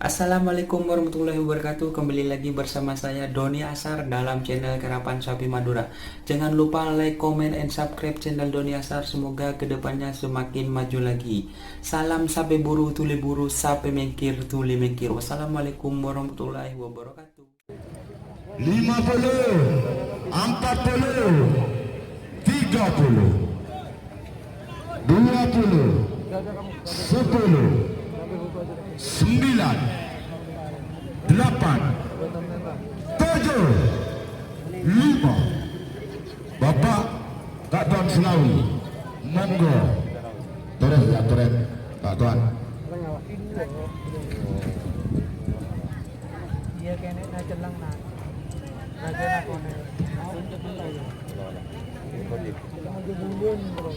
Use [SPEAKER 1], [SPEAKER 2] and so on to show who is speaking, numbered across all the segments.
[SPEAKER 1] Assalamualaikum warahmatullahi wabarakatuh. Kembali lagi bersama saya Doni Asar dalam channel Karapan Sapi Madura. Jangan lupa like, comment, and subscribe channel Doni Asar. Semoga kedepannya semakin maju lagi. Salam sapi buru tuli buru, sapi mengkir tuli mengkir. Wassalamualaikum warahmatullahi wabarakatuh.
[SPEAKER 2] 50, 40, 30, 20, 10, 9, 8, 7, 5. Bapak Kak Tuan Selawi, monggo. Turun ya, turun Kak Tuan.
[SPEAKER 3] Iya kene na celang na. Naga na ko na. Magbumbon bro.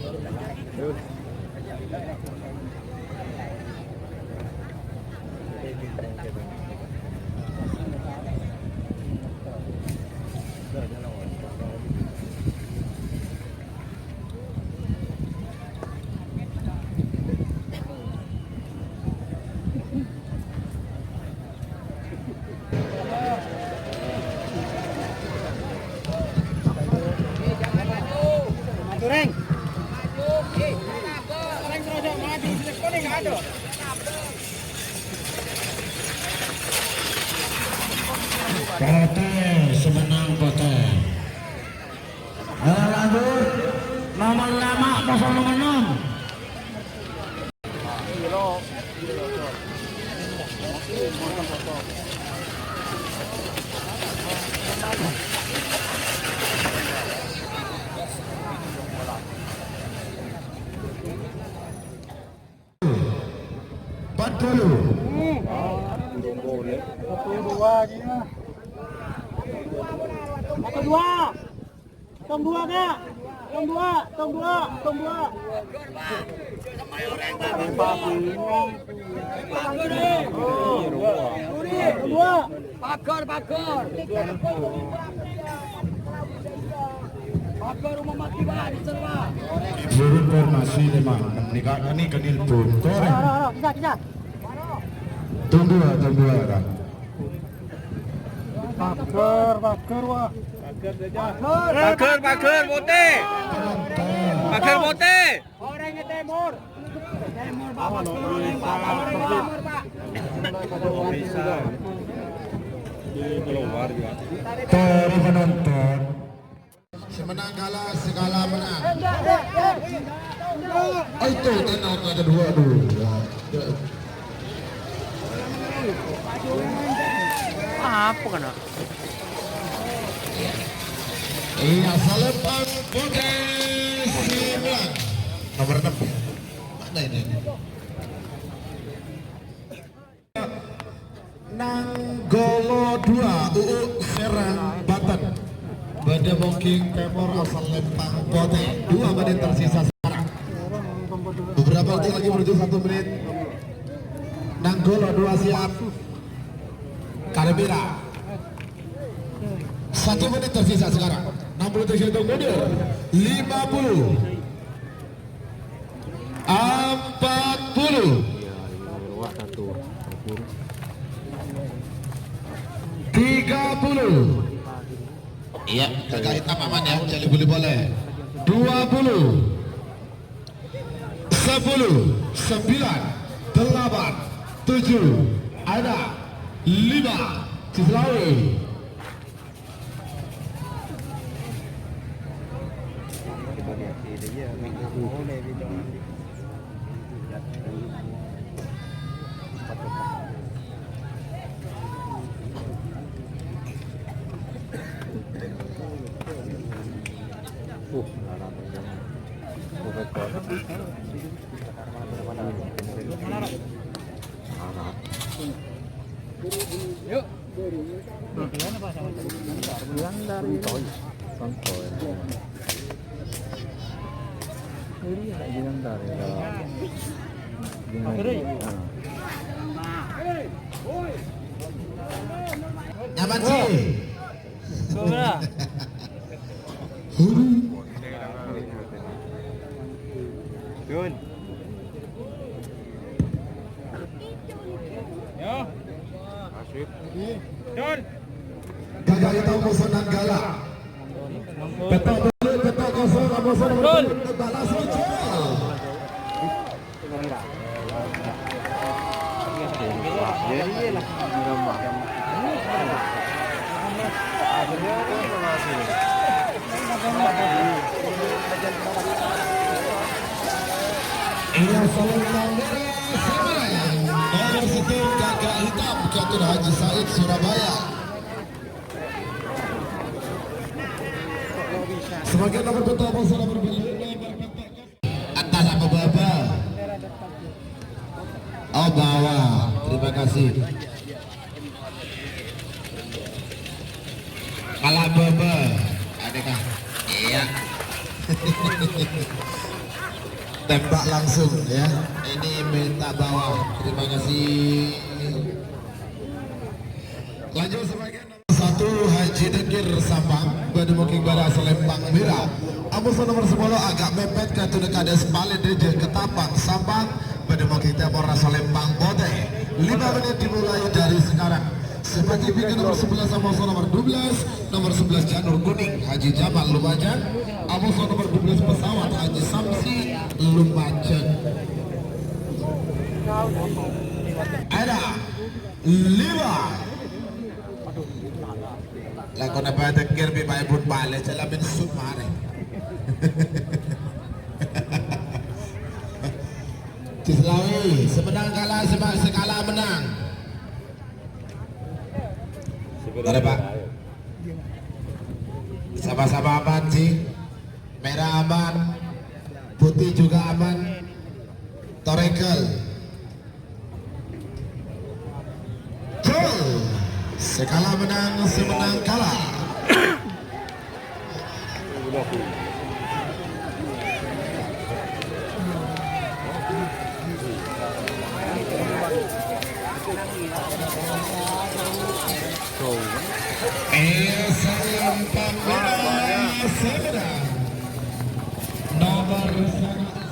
[SPEAKER 3] Reng. Reng terus maju, kuning ada.
[SPEAKER 2] Pote, semenang Pote. Lanjut, nomor 5, 06. Empat puluh.
[SPEAKER 3] 22 gini mah. Tong dua. Tong dua Kak. Tong dua, tong dua, tong dua. Pakar, pakar. Pakar rumah mati bah di serba.
[SPEAKER 2] Informasi lemah menikah ini kenil pun.
[SPEAKER 3] Bisa.
[SPEAKER 2] Tunggu kan.
[SPEAKER 3] Pakar wah.
[SPEAKER 4] Bakar bote. Bakar bote.
[SPEAKER 3] Orangnya Timur. Timur Bapak orang Pak.
[SPEAKER 4] Keluar juga.
[SPEAKER 2] Tori penonton. Semenang kalah segala menang. Oh itu tenang ke kedua dulu.
[SPEAKER 4] Apa kena?
[SPEAKER 2] Iya, Salepang Pote 9. Nomor 6. Mana ini? Nanggolo 2, UU Serang Banten. Bada Bongking Pemor asal Lempang Pote. 2 menit tersisa sekarang. Beberapa detik lagi menuju 1 menit. Nanggolo 2 siap. Karabira. 1 menit tersisa sekarang. 60 detik hitung mundur. 50, 40, 30. Iya, kakak hitam aman ya, jadi boleh. 20, 10, 9, 8, 7, ada 5, Cislawi.
[SPEAKER 3] Yuk.
[SPEAKER 2] Nyaman sih.
[SPEAKER 4] Yun.
[SPEAKER 3] Yo.
[SPEAKER 2] Gagak hitam musuh Nanggala. Petok balik, petok kosong, musuh nomor 2 balas muncul. Ia Selembang nomor 1 Gagak hitam Kapten Haji Said Surabaya. Sebagai nomor betul musuh nomor 2 atas apa baba? Oh bawah, terima kasih. Kalah baba, adekah? Iya. Tembak langsung ya. Ini minta bawah. Terima kasih. Lanjut sebagai nomor 1 Haji Degir Sampang Bademoking Bada Selembang Merah. Amusan nomor 10 agak mepet ke Tudekades Balik Deje Ketapang Sampang Bademoking Timur Selembang Bote. 5 menit dimulai dari sekarang. Sebagai pinggir nomor 11 Amusan nomor 12 nomor 11 Janur Kuning Haji Jamal Lumajang. Amusan nomor 12 pesawat Haji Samsi Lumajang. Ada 5 lakon apa dekir bi bae bun bale jalamin sumare. Cislawi semenang kalah sekala menang. Ada Pak. Sama-sama aman sih. Merah aman, putih juga aman. Torekel. Jol. Sekala menang, semenang kalah. Selembang Merah Semenang nomor 1.